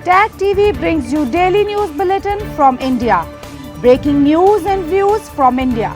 Tag TV brings you daily news bulletin from India. Breaking news and views from India.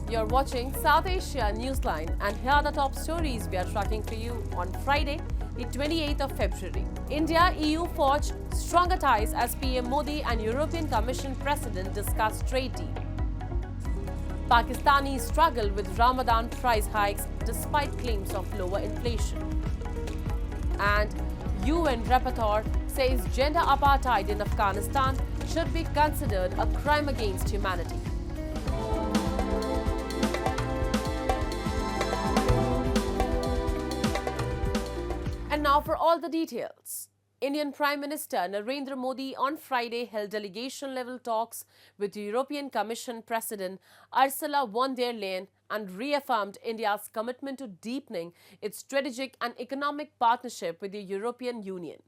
You're watching South Asia Newsline, and here are the top stories we are tracking for you on Friday, the 28th of February. India-EU forge stronger ties as PM Modi and European Commission President discuss trade deal. Pakistanis struggle with Ramadan price hikes despite claims of lower inflation. And UN rapporteur says gender apartheid in Afghanistan should be considered a crime against humanity. And now for all the details. Indian Prime Minister Narendra Modi on Friday held delegation-level talks with European Commission President Ursula von der Leyen and reaffirmed India's commitment to deepening its strategic and economic partnership with the European Union.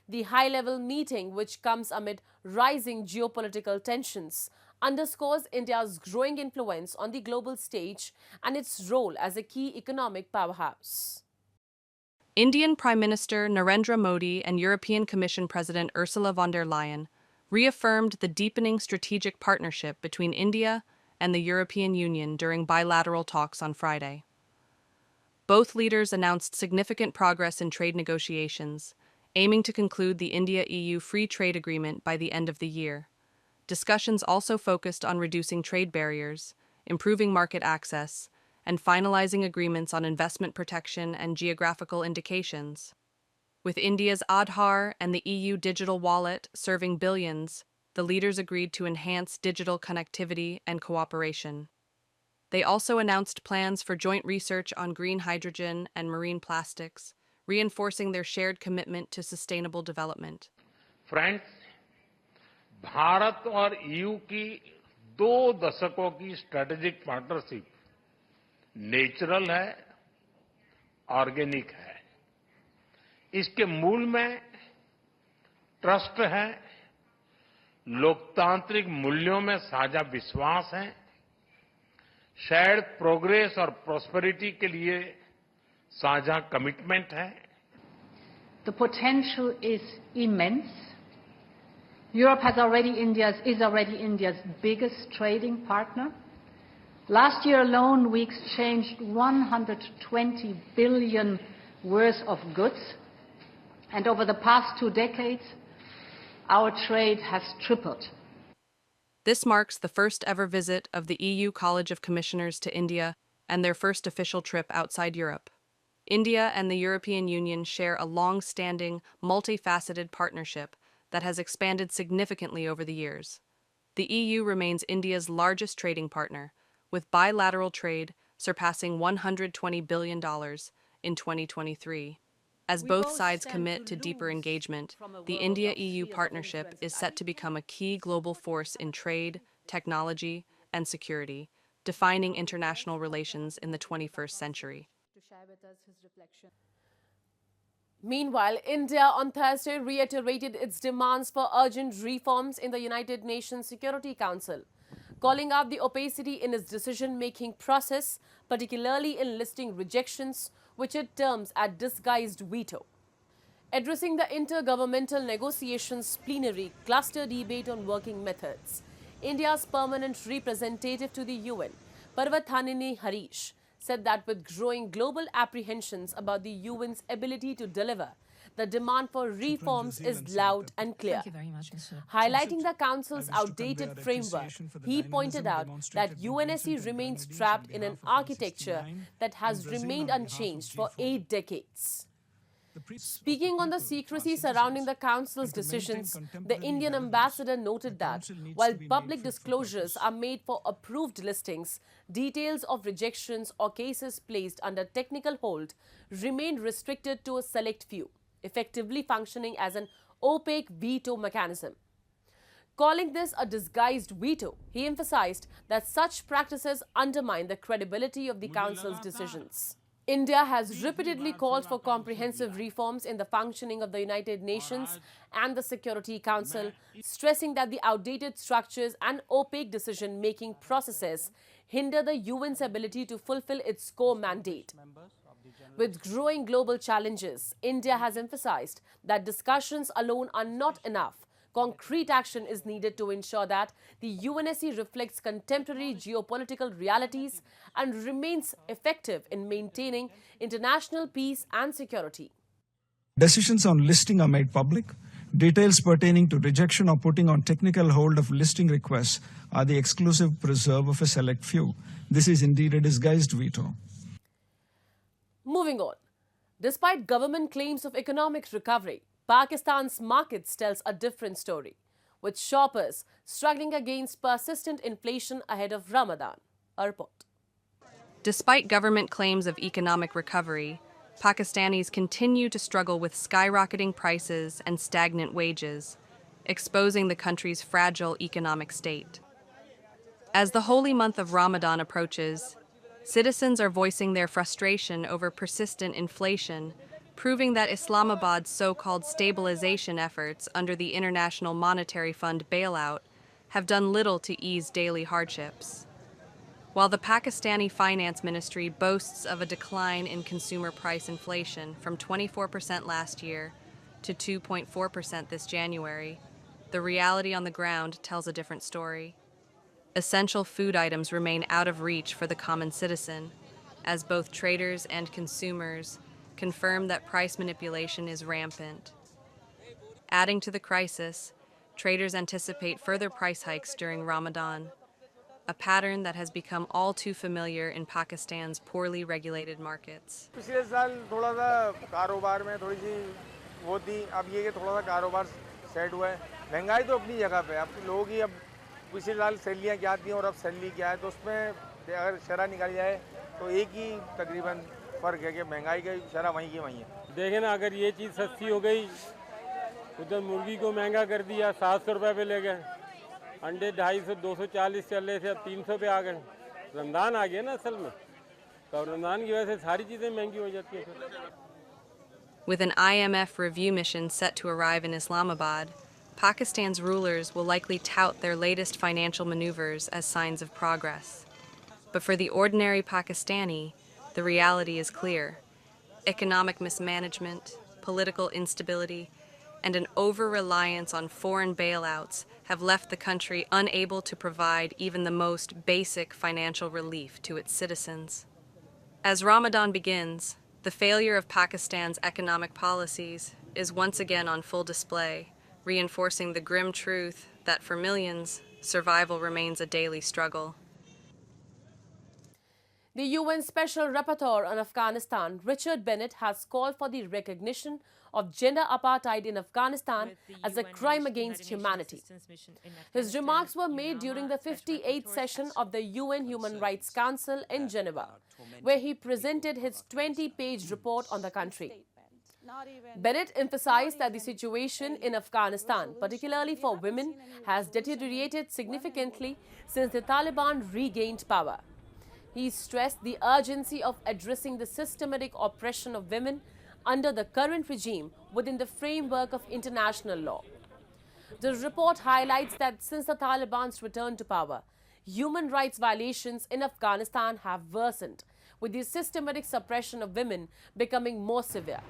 The high-level meeting, which comes amid rising geopolitical tensions, underscores India's growing influence on the global stage and its role as a key economic powerhouse. Indian Prime Minister Narendra Modi and European Commission President Ursula von der Leyen reaffirmed the deepening strategic partnership between India and the European Union during bilateral talks on Friday. Both leaders announced significant progress in trade negotiations, aiming to conclude the India-EU Free Trade Agreement by the end of the year. Discussions also focused on reducing trade barriers, improving market access, and finalizing agreements on investment protection and geographical indications. With India's Aadhaar and the EU digital wallet serving billions, the leaders agreed to enhance digital connectivity and cooperation. They also announced plans for joint research on green hydrogen and marine plastics, reinforcing their shared commitment to sustainable development. Friends, Bharat और EU की 2 दशकों की strategic partnership natural है, organic है। इसके मूल में trust है, लोकतांत्रिक मूल्यों में साझा विश्वास है, शेयर्ड प्रोग्रेस और प्रॉस्पेरिटी के लिए साझा कमिटमेंट है। The potential is immense. Europe is already India's biggest trading partner. Last year alone, we exchanged 120 billion worth of goods, and over the past 2 decades, our trade has tripled. This marks the first ever visit of the EU College of Commissioners to India and their first official trip outside Europe. India and the European Union share a long-standing, multifaceted partnership that has expanded significantly over the years. The EU remains India's largest trading partner, with bilateral trade surpassing $120 billion in 2023. As both sides commit to deeper engagement, the India-EU partnership is set to become a key global force in trade, technology, and security, defining international relations in the 21st century. Meanwhile, India on Thursday reiterated its demands for urgent reforms in the United Nations Security Council, calling out the opacity in its decision-making process, particularly in listing rejections, which it terms as disguised veto. Addressing the Intergovernmental Negotiations Plenary Cluster Debate on Working Methods, India's permanent representative to the UN, Parvathanini Harish, said that with growing global apprehensions about the UN's ability to deliver, the demand for reforms is loud and clear. Highlighting the Council's outdated framework, he pointed out that UNSC remains trapped in an architecture that has remained unchanged for 8 decades. Speaking on the secrecy surrounding the Council's decisions, the Indian ambassador noted that while public disclosures are made for approved listings, details of rejections or cases placed under technical hold remain restricted to a select few, effectively functioning as an opaque veto mechanism. Calling this a disguised veto, he emphasized that such practices undermine the credibility of the Council's decisions. India has repeatedly called for comprehensive reforms in the functioning of the United Nations and the Security Council, stressing that the outdated structures and opaque decision-making processes hinder the UN's ability to fulfill its core mandate. With growing global challenges, India has emphasized that discussions alone are not enough. Concrete action is needed to ensure that the UNSC reflects contemporary geopolitical realities and remains effective in maintaining international peace and security. Decisions on listing are made public. Details pertaining to rejection or putting on technical hold of listing requests are the exclusive preserve of a select few. This is indeed a disguised veto. Moving on. Despite government claims of economic recovery, Pakistan's markets tells a different story, with shoppers struggling against persistent inflation ahead of Ramadan. A report. Despite government claims of economic recovery, Pakistanis continue to struggle with skyrocketing prices and stagnant wages, exposing the country's fragile economic state. As the holy month of Ramadan approaches, citizens are voicing their frustration over persistent inflation, proving that Islamabad's so-called stabilization efforts under the International Monetary Fund bailout have done little to ease daily hardships. While the Pakistani Finance Ministry boasts of a decline in consumer price inflation from 24% last year to 2.4% this January, the reality on the ground tells a different story. Essential food items remain out of reach for the common citizen, as both traders and consumers confirm that price manipulation is rampant. Adding to the crisis, traders anticipate further price hikes during Ramadan, a pattern that has become all too familiar in Pakistan's poorly regulated markets. पिछले साल थोड़ा सा कारोबार में थोड़ी सी वो थी, अब ये कि थोड़ा सा कारोबार सेट हुआ है। महंगाई तो अपनी जगह पे, अब लोग ही अब पिछले साल सैलरियाँ क्या थी और अब सैलरी क्या है, तो उसमें अगर शरह निकाली जाए तो एक ही तकरीबन फर्क है कि महंगाई का शरह वहीं की वहीं है। देखें ना, अगर ये चीज़ सस्ती हो गई, उधर मुर्गी को महंगा कर दिया, 700 रुपये पे ले गए, अंडे 250 240 चल रहे थे, अब 300 पे आ गए। रमज़ान आ गया ना असल में, तो रमज़ान की वजह से सारी चीज़ें महंगी हो जाती हैं। With an IMF review mission set to arrive in Islamabad, Pakistan's rulers will likely tout their latest financial maneuvers as signs of progress. But for the ordinary Pakistani, the reality is clear. Economic mismanagement, political instability, and an over-reliance on foreign bailouts have left the country unable to provide even the most basic financial relief to its citizens. As Ramadan begins, the failure of Pakistan's economic policies is once again on full display, reinforcing the grim truth that for millions, survival remains a daily struggle. The UN Special Rapporteur on Afghanistan, Richard Bennett, has called for the recognition of gender apartheid in Afghanistan as a crime against humanity. His remarks were made during the 58th session of the UN Human Rights Council in Geneva, where he presented his 20-page report on the country. Bennett emphasized that the situation in Afghanistan, particularly for women, has deteriorated significantly since the Taliban regained power. He stressed the urgency of addressing the systematic oppression of women under the current regime within the framework of international law. The report highlights that since the Taliban's return to power, human rights violations in Afghanistan have worsened, with the systematic suppression of women becoming more severe.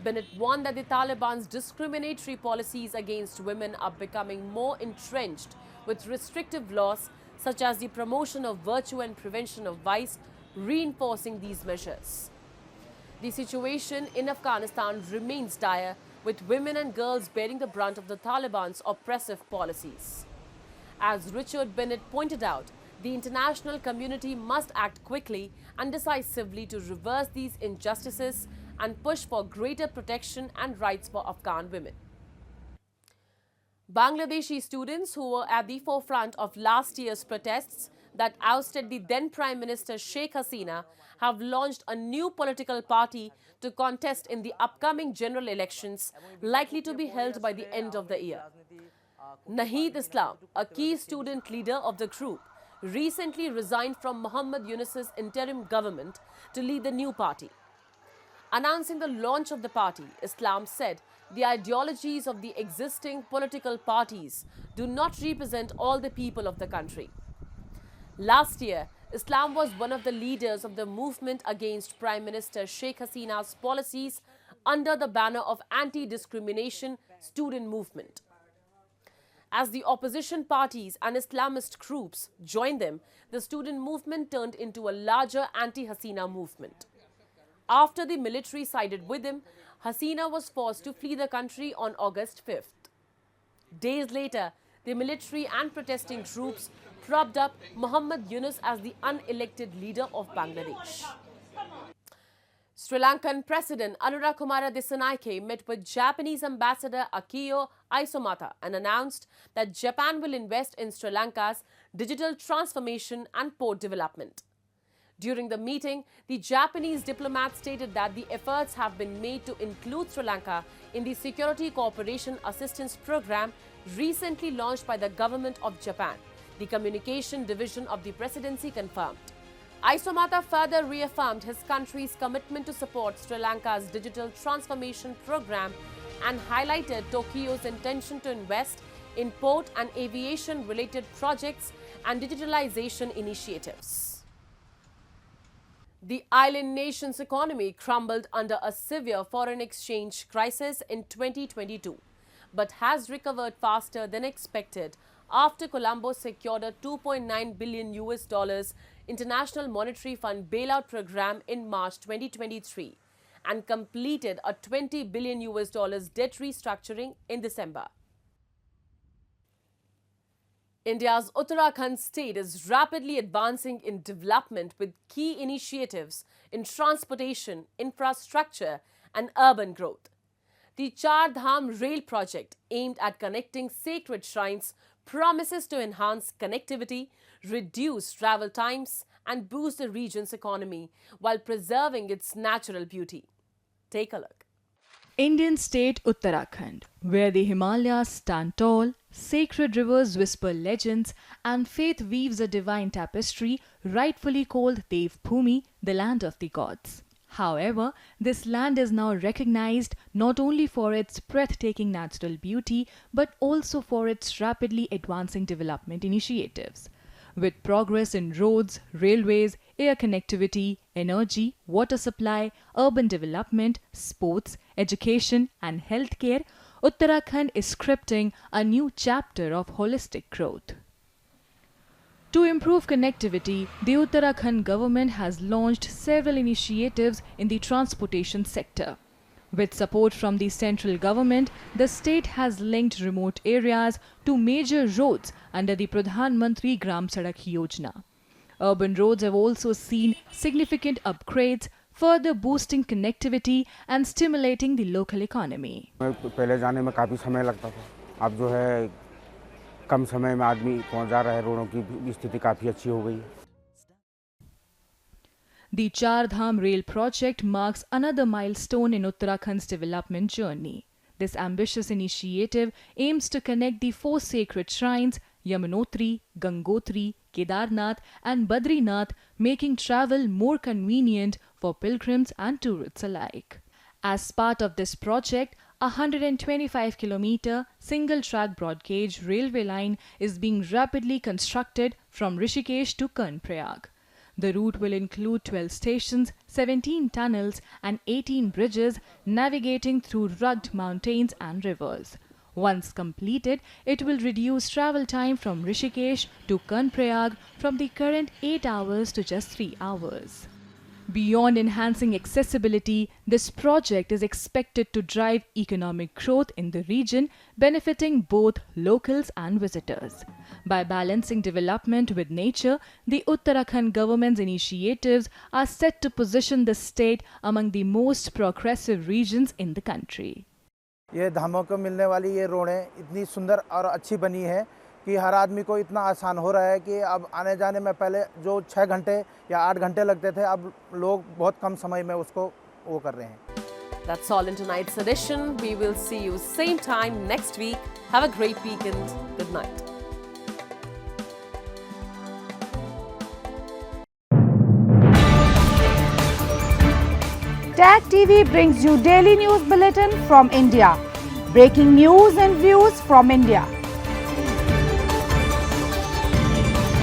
Bennett warned that the Taliban's discriminatory policies against women are becoming more entrenched, with restrictive laws such as the promotion of virtue and prevention of vice reinforcing these measures. The situation in Afghanistan remains dire, with women and girls bearing the brunt of the Taliban's oppressive policies. As Richard Bennett pointed out, the international community must act quickly and decisively to reverse these injustices and push for greater protection and rights for Afghan women. Bangladeshi students who were at the forefront of last year's protests that ousted the then Prime Minister Sheikh Hasina have launched a new political party to contest in the upcoming general elections likely to be held by the end of the year. Naheed Islam, a key student leader of the group, recently resigned from Muhammad Yunus's interim government to lead the new party. Announcing the launch of the party, Islam said the ideologies of the existing political parties do not represent all the people of the country. Last year, Islam was one of the leaders of the movement against Prime Minister Sheikh Hasina's policies under the banner of anti-discrimination student movement. As the opposition parties and Islamist groups joined them, the student movement turned into a larger anti-Hasina movement. After the military sided with him, Hasina was forced to flee the country on August 5th. Days later, the military and protesting groups propped up Muhammad Yunus as the unelected leader of Bangladesh. Sri Lankan President Anurakkumara Dissanayake met with Japanese Ambassador Akio Isomata and announced that Japan will invest in Sri Lanka's digital transformation and port development. During the meeting, the Japanese diplomat stated that the efforts have been made to include Sri Lanka in the Security Cooperation Assistance Program recently launched by the government of Japan, the communication division of the presidency confirmed. Isomata further reaffirmed his country's commitment to support Sri Lanka's digital transformation program and highlighted Tokyo's intention to invest in port and aviation-related projects and digitalization initiatives. The island nation's economy crumbled under a severe foreign exchange crisis in 2022, but has recovered faster than expected after Colombo secured a $2.9 billion International Monetary Fund bailout program in March 2023 and completed a $20 billion debt restructuring in December. India's Uttarakhand state is rapidly advancing in development with key initiatives in transportation, infrastructure and urban growth. The Char Dham rail project, aimed at connecting sacred shrines, promises to enhance connectivity, reduce travel times and boost the region's economy while preserving its natural beauty. Take a look. Indian state Uttarakhand, where the Himalayas stand tall, sacred rivers whisper legends, and faith weaves a divine tapestry, rightfully called Dev Bhumi, the land of the gods. However, this land is now recognized not only for its breathtaking natural beauty, but also for its rapidly advancing development initiatives. With progress in roads, railways, air connectivity, energy, water supply, urban development, sports, education and healthcare, Uttarakhand is scripting a new chapter of holistic growth. To improve connectivity, the Uttarakhand government has launched several initiatives in the transportation sector. With support from the central government, the state has linked remote areas to major roads under the Pradhan Mantri Gram Sadak Yojana. Urban roads have also seen significant upgrades, further boosting connectivity and stimulating the local economy. पहले जाने में काफ़ी समय लगता था, अब जो है कम समय में आदमी पहुंच जा रहा है, रोडों की स्थिति काफ़ी अच्छी हो गई। The Char Dham rail project marks another milestone in Uttarakhand's development journey. This ambitious initiative aims to connect the four sacred shrines Yamunotri, Gangotri, Kedarnath and Badrinath, making travel more convenient for pilgrims and tourists alike. As part of this project, a 125-kilometer single-track broad-gauge railway line is being rapidly constructed from Rishikesh to Karnaprayag. The route will include 12 stations, 17 tunnels and 18 bridges navigating through rugged mountains and rivers. Once completed, it will reduce travel time from Rishikesh to Karnaprayag from the current 8 hours to just 3 hours. Beyond enhancing accessibility, this project is expected to drive economic growth in the region, benefiting both locals and visitors. By balancing development with nature, the Uttarakhand government's initiatives are set to position the state among the most progressive regions in the country. ये धामों को मिलने वाली ये रोडें इतनी सुंदर और अच्छी बनी है कि हर आदमी को इतना आसान हो रहा है कि अब आने जाने में पहले जो 6 घंटे या 8 घंटे लगते थे, अब लोग बहुत कम समय में उसको वो कर रहे हैं. That's all in tonight's edition. We will see you same time next week. Have a great weekend. Good night. Tag TV brings you daily news bulletin from India. Breaking news and views from India.